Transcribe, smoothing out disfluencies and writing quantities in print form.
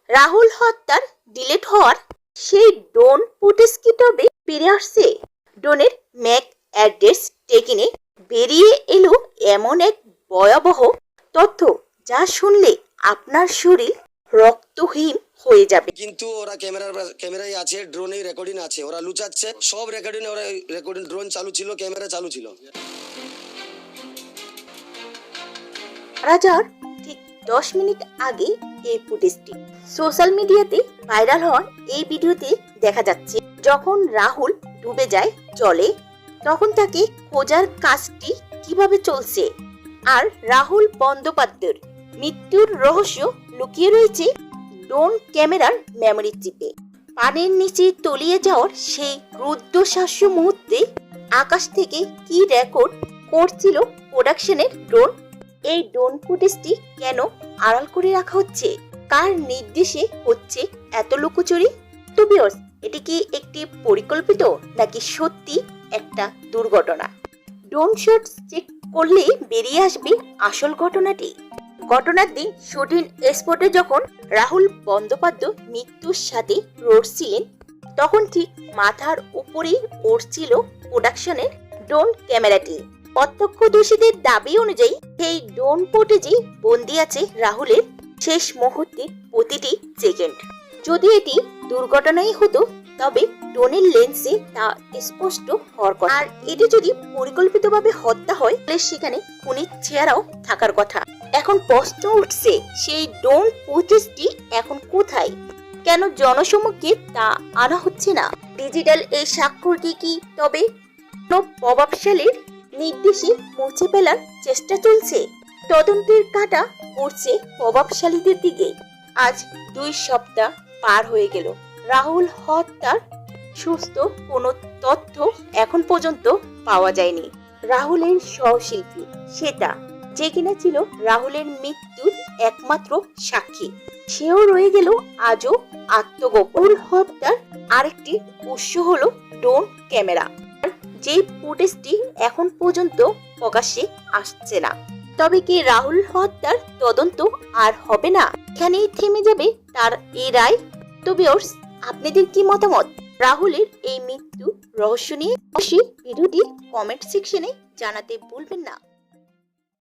রাহুল হত্যার ডিলিট হওয়ার সেই ড্রোন ফুটেজ কি তবে ফিরে আসছে? ড্রোনের ম্যাক অ্যাড্রেস টেকিনে বেরিয়ে এলো এমন এক ভয়াবহ তথ্য যা শুনলে আপনার শরীর রক্তহীন হয়ে যাবে। কিন্তু ওরা ক্যামেরায় আছে, ড্রোনে রেকর্ডিং আছে, ওরা লুচাচ্ছে সব রেকর্ডিং, ওরা রেকর্ডিং ড্রোন চালু ছিল, ক্যামেরা চালু ছিল। মারা যাওয়ার ঠিক 10 মিনিট আগে এই ফুটেজটি সোশ্যাল মিডিয়াতে ভাইরাল হওয়া এই ভিডিওতে দেখা যাচ্ছে যখন রাহুল ডুবে যায় জলে, তখন তাকে খোঁজার কাজটি কিভাবে চলছে। আর রাহুল বন্দ্যোপাধ্যায়ের মৃত্যুর রহস্য লুকিয়ে রয়েছে ড্রোন ক্যামেরার মেমোরি চিপে। পানির নিচে তলিয়ে যাওয়ার সেই রুদ্ধশ্বাস্য মুহূর্তে আকাশ থেকে কি রেকর্ড করছিল প্রোডাকশনের ড্রোন? এই ড্রোন ফুটেজটি কেন আড়াল করে রাখা হচ্ছে? কার নির্দেশে হচ্ছে এত লুকোচুরি? তো ভিউয়ার্স, এটি কি একটি পরিকল্পিত নাকি সত্যি একটা দুর্ঘটনা? ড্রোন শট চেক করলে বেরিয়ে আসবে আসল ঘটনাটি। ঘটনার দিন শুটিং স্পটে যখন রাহুল বন্দ্যোপাধ্যায় মৃত্যুর সাথে লড়ছিলেন, তখন ঠিক মাথার উপরেই উড়ছিল প্রোডাকশনের ড্রোন ক্যামেরাটি। প্রত্যক্ষদর্শীদের দাবি অনুযায়ী সেই ড্রোন ফুটেজে বন্দি আছে রাহুলের শেষ মুহূর্তের প্রতিটি সেকেন্ড। যদি এটি দুর্ঘটনাই হতো তবে ড্রোনের লেন্সে তা স্পষ্ট হওয়ার কথা। আর এটি যদি পরিকল্পিতভাবে হত্যা হয় তাহলে সেখানে খুনির চেহারাও থাকার কথা। এখন প্রশ্ন উঠছে, সেই ড্রোন ফুটেজটি এখন কোথায়? কেন জনসমক্ষে তা আনা হচ্ছে না? ডিজিটাল এই স্বাক্ষরটি কি তবে কোনো প্রভাবশালীর নির্দেশে মুছে ফেলার চেষ্টা চলছে? তদন্তের কাঁটা পড়ছে প্রভাবশালীদের দিকে। আজ 2 সপ্তাহ পার হয়ে গেল, রাহুল হত্যার সুস্থ কোনো তথ্য এখন পর্যন্ত পাওয়া যায়নি। রাহুলের সহশিল্পী শ্বেতা, যে কিনা ছিল রাহুলের মৃত্যুর একমাত্র সাক্ষী, সেও রয়ে গেল আজও আত্মগোপন। হত্যার আরেকটি উৎস হলো ড্রোন ক্যামেরা, যে ফুটেজটি এখন পর্যন্ত প্রকাশ্যে আসছে না। তবে কি রাহুল হত্যার তদন্ত আর হবে না? এখানেই থেমে যাবে তার এই রায়? তো ভিউয়ার্স, আপনাদের কি মতামত রাহুলের এই মৃত্যু রহস্য নিয়ে? অবশ্যই ভিডিওটি কমেন্ট সেকশনে জানাতে ভুলবেন না।